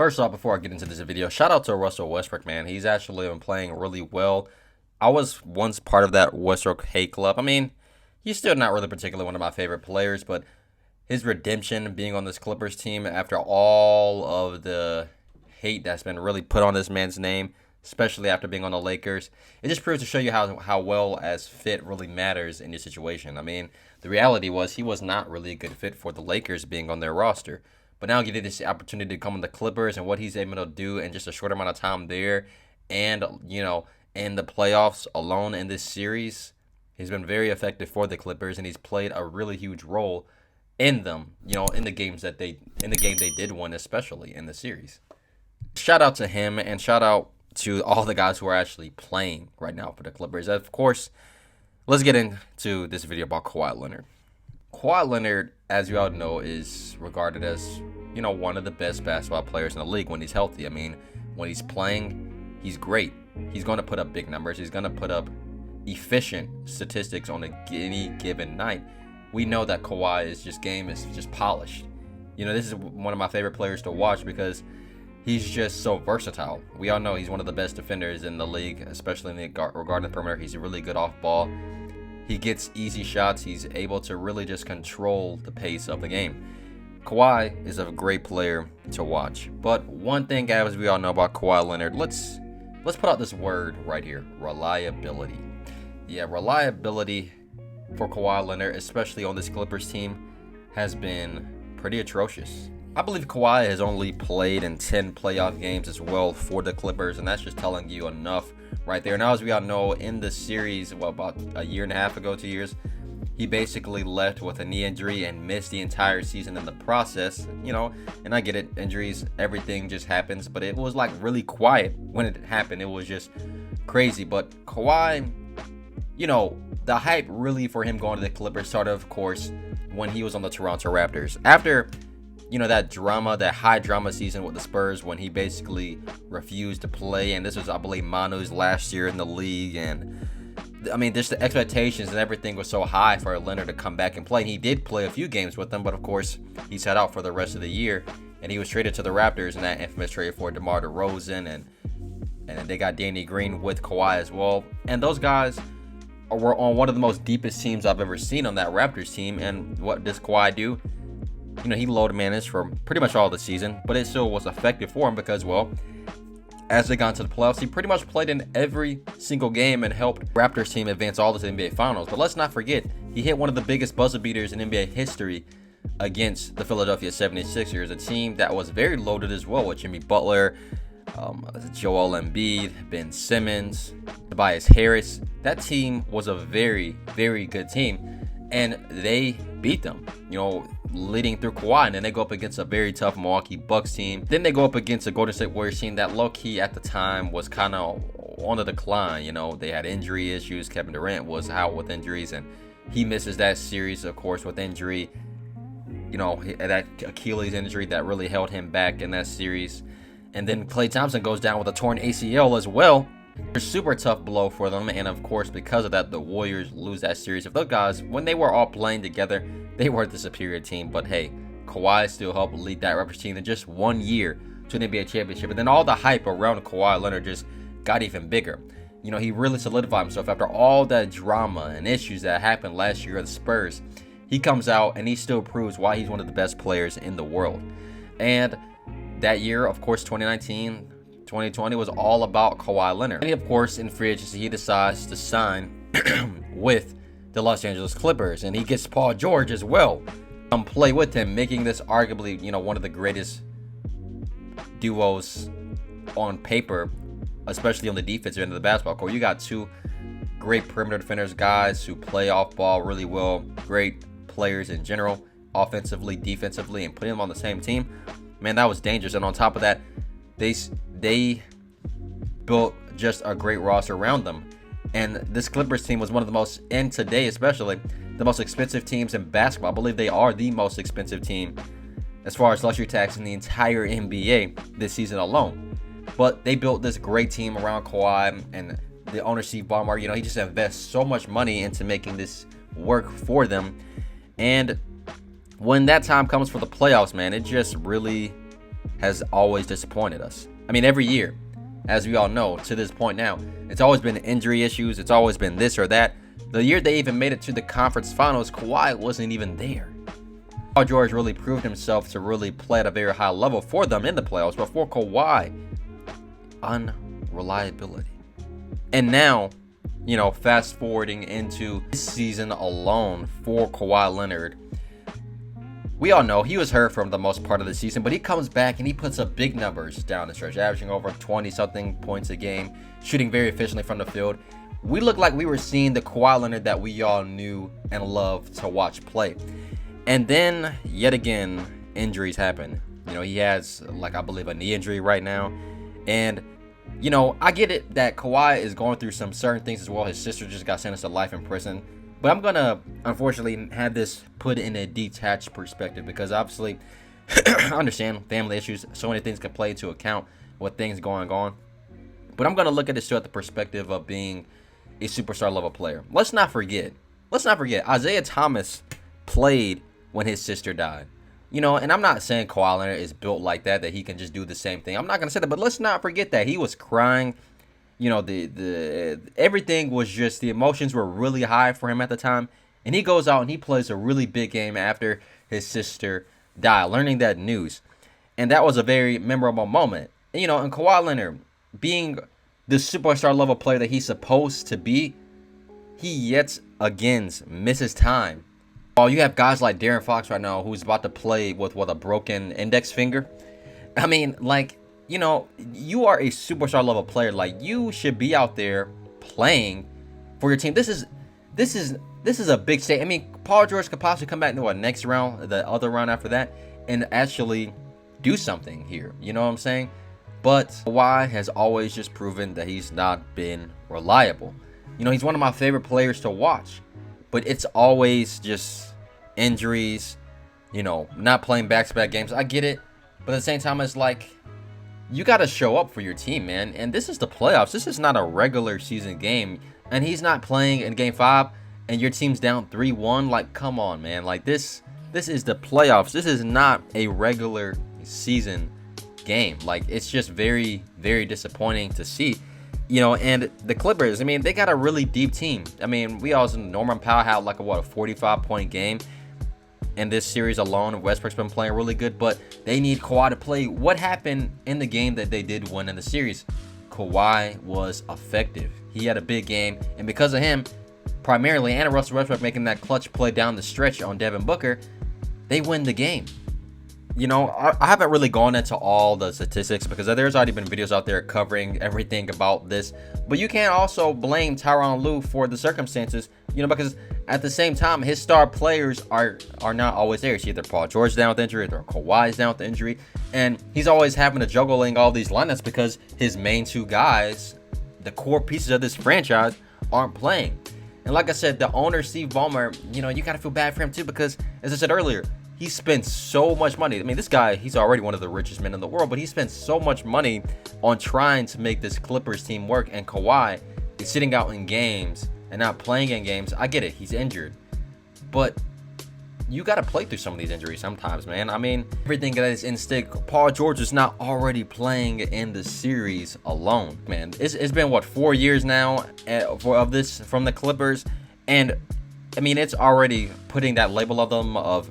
First off, before I get into this video, shout out to Russell Westbrook, man. He's actually been playing really well. I was once part of that Westbrook hate club. I mean, he's still not really particularly one of my favorite players, but his redemption being on this Clippers team after all of the hate that's been really put on this man's name, especially after being on the Lakers, it just proves to show you how well as fit really matters in your situation. I mean, the reality was he was not really a good fit for the Lakers being on their roster. But now getting this opportunity to come on the Clippers and what he's able to do in just a short amount of time there, and in the playoffs alone in this series, he's been very effective for the Clippers, and he's played a really huge role in them. In the game they did win, especially in the series. Shout out to him, and shout out to all the guys who are actually playing right now for the Clippers. Of course, let's get into this video about Kawhi Leonard. Kawhi Leonard, as you all know, is regarded as, one of the best basketball players in the league when he's healthy. I mean, when he's playing, he's great. He's going to put up big numbers. He's going to put up efficient statistics on any given night. We know that Kawhi's game is just polished. This is one of my favorite players to watch because he's just so versatile. We all know he's one of the best defenders in the league, especially regarding the perimeter. He's really good off ball. He gets easy shots. He's able to really just control the pace of the game. Kawhi is a great player to watch. But one thing, as we all know about Kawhi Leonard, let's put out this word right here: reliability. Yeah, reliability for Kawhi Leonard, especially on this Clippers team, has been pretty atrocious. I believe Kawhi has only played in 10 playoff games as well for the Clippers, and that's just telling you enough right there. Now, as we all know, in the series, about a year and a half ago, 2 years, he basically left with a knee injury and missed the entire season in the process. And I get it, injuries, everything just happens, but it was like really quiet when it happened. It was just crazy. But Kawhi, the hype really for him going to the Clippers started, of course, when he was on the Toronto Raptors. After that high drama season with the Spurs when he basically refused to play. And this was, I believe, Manu's last year in the league. And I mean, just the expectations and everything was so high for Leonard to come back and play. And he did play a few games with them, but of course, he sat out for the rest of the year. And he was traded to the Raptors in that infamous trade for DeMar DeRozan. And they got Danny Green with Kawhi as well. And those guys were on one of the most deepest teams I've ever seen on that Raptors team. And what does Kawhi do? He load managed for pretty much all the season, but it still was effective for him because, as they got into the playoffs, he pretty much played in every single game and helped Raptors team advance all to the NBA Finals. But let's not forget, he hit one of the biggest buzzer beaters in NBA history against the Philadelphia 76ers, a team that was very loaded as well with Jimmy Butler, Joel Embiid, Ben Simmons, Tobias Harris. That team was a very, very good team, and they beat them, leading through Kawhi. And then they go up against a very tough Milwaukee Bucks team. Then they go up against a Golden State Warriors team that low-key at the time was kind of on the decline. They had injury issues. Kevin Durant was out with injuries, and he misses that series, of course, with injury. That Achilles injury that really held him back in that series. And then Klay Thompson goes down with a torn ACL as well. A super tough blow for them, and of course, because of that, the Warriors lose that series. If those guys, when they were all playing together, they were the superior team. But hey, Kawhi still helped lead that Raptors team in just 1 year to an NBA championship. And then all the hype around Kawhi Leonard just got even bigger. He really solidified himself after all that drama and issues that happened last year at the Spurs. He comes out and he still proves why he's one of the best players in the world. And that year, of course, 2020 was all about Kawhi Leonard. And of course, in free agency, he decides to sign with the Los Angeles Clippers, and he gets Paul George as well come play with him, making this arguably, one of the greatest duos on paper, especially on the defensive end of the basketball court. You got two great perimeter defenders, guys who play off ball really well, great players in general, offensively, defensively, and putting them on the same team, man, that was dangerous. And on top of that, they built just a great roster around them. And this Clippers team was one of the most, and today especially, the most expensive teams in basketball. I believe they are the most expensive team as far as luxury tax in the entire NBA this season alone. But they built this great team around Kawhi, and the owner, Steve Ballmer, he just invests so much money into making this work for them. And when that time comes for the playoffs, man, it just really has always disappointed us. I mean, every year, as we all know, to this point now, it's always been injury issues. It's always been this or that. The year they even made it to the conference finals, Kawhi wasn't even there. Paul George really proved himself to really play at a very high level for them in the playoffs, but for Kawhi, unreliability. And now, fast forwarding into this season alone for Kawhi Leonard, we all know he was hurt for the most part of the season, but he comes back and he puts up big numbers down the stretch, averaging over 20-something points a game, shooting very efficiently from the field. We look like we were seeing the Kawhi Leonard that we all knew and loved to watch play. And then, yet again, injuries happen. He has, I believe, a knee injury right now. And, I get it that Kawhi is going through some certain things as well. His sister just got sentenced to life in prison. But I'm going to, unfortunately, have this put in a detached perspective because, obviously, I understand family issues. So many things can play into account with things going on. But I'm going to look at this too at the perspective of being a superstar level player. Let's not forget, Isaiah Thomas played when his sister died. And I'm not saying Kawhi Leonard is built like that he can just do the same thing. I'm not going to say that, but let's not forget that he was crying. The everything was just, the emotions were really high for him at the time. And he goes out and he plays a really big game after his sister died, learning that news. And that was a very memorable moment. And Kawhi Leonard, being the superstar level player that he's supposed to be, he yet again misses time. While you have guys like De'Aaron Fox right now, who's about to play with a broken index finger. I mean, you are a superstar level player. You should be out there playing for your team. This is a big state. I mean, Paul George could possibly come back into next round, the other round after that, and actually do something here. You know what I'm saying? But Kawhi has always just proven that he's not been reliable. He's one of my favorite players to watch, but it's always just injuries, not playing back-to-back games. I get it, but at the same time, it's you got to show up for your team, man. And this is the playoffs. This is not a regular season game, and he's not playing in Game 5, and your team's down 3-1. Come on, man. This is the playoffs. This is not a regular season game. It's just very, very disappointing to see. And the Clippers, I mean, they got a really deep team. I mean, we also, Norman Powell had a 45-point game in this series alone. Westbrook's been playing really good, but they need Kawhi to play. What happened in the game that they did win in the series? Kawhi was effective. He had a big game, and because of him, primarily, and Russell Westbrook making that clutch play down the stretch on Devin Booker, they win the game. I haven't really gone into all the statistics because there's already been videos out there covering everything about this. But you can't also blame Tyronn Lue for the circumstances, because at the same time, his star players are not always there. It's either Paul George down with injury or Kawhi's down with injury. And he's always having to juggling all these lineups because his main two guys, the core pieces of this franchise, aren't playing. And like I said, the owner, Steve Ballmer, you got to feel bad for him too because, as I said earlier, he spent so much money. I mean, this guy, he's already one of the richest men in the world, but he spent so much money on trying to make this Clippers team work. And Kawhi is sitting out in games and not playing in games. I get it. He's injured. But you got to play through some of these injuries sometimes, man. I mean, everything that is in stake. Paul George is not already playing in the series alone, man. It's been, 4 years now of this from the Clippers. And, I mean, it's already putting that label of them of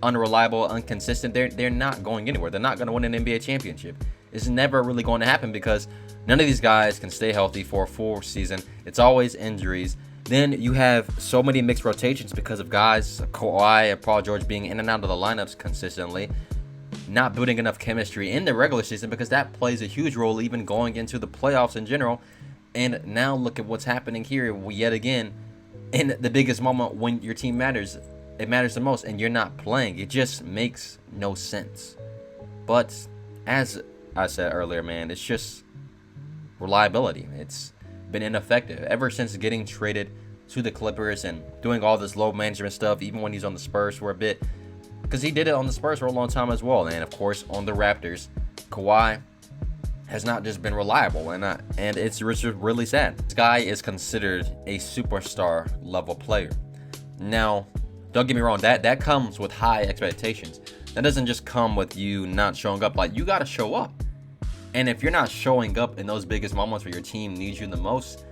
unreliable, inconsistent. They're not going anywhere. They're not going to win an NBA championship. It's never really going to happen because none of these guys can stay healthy for a full season. It's always injuries. Then you have so many mixed rotations because of guys, Kawhi and Paul George, being in and out of the lineups consistently, not building enough chemistry in the regular season because that plays a huge role even going into the playoffs in general. And now look at what's happening here yet again in the biggest moment when your team matters. It matters the most and you're not playing. It just makes no sense. But as I said earlier, man, it's just reliability. It's been ineffective ever since getting traded to the Clippers and doing all this low management stuff, even when he's on the Spurs for a bit, because he did it on the Spurs for a long time as well. And of course on the Raptors, Kawhi has not just been reliable, and it's really sad. This guy is considered a superstar level player. Now, don't get me wrong, that comes with high expectations. That doesn't just come with you not showing up. Like, you got to show up. And if you're not showing up in those biggest moments where your team needs you the most,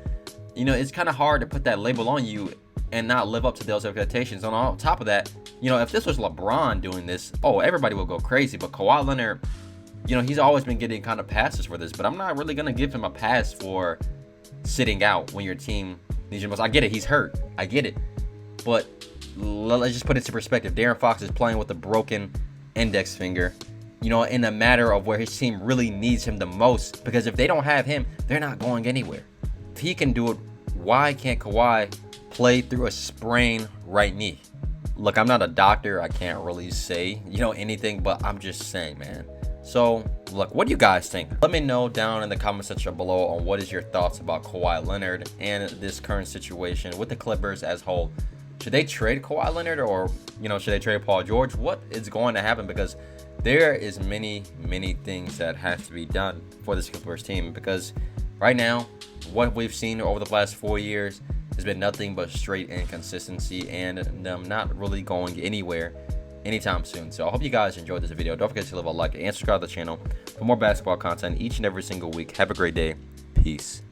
you know, it's kind of hard to put that label on you and not live up to those expectations. And on top of that, you know, if this was LeBron doing this, oh, everybody will go crazy. But Kawhi Leonard, you know, he's always been getting kind of passes for this. But I'm not really going to give him a pass for sitting out when your team needs you the most. I get it. He's hurt. I get it. But let's just put it into perspective. De'Aaron Fox is playing with a broken index finger, you know, in a matter of where his team really needs him the most. Because if they don't have him, they're not going anywhere. If he can do it, why can't Kawhi play through a sprained right knee? Look, I'm not a doctor. I can't really say, you know, anything, but I'm just saying, man. So, look, what do you guys think? Let me know down in the comment section below on what is your thoughts about Kawhi Leonard and this current situation with the Clippers as a whole. Should they trade Kawhi Leonard, or, you know, should they trade Paul George? What is going to happen? Because there is many things that has to be done for this Clippers team, because right now, what we've seen over the last 4 years has been nothing but straight inconsistency and them not really going anywhere anytime soon. So I hope you guys enjoyed this video. Don't forget to leave a like and subscribe to the channel for more basketball content each and every single week. Have a great day. Peace.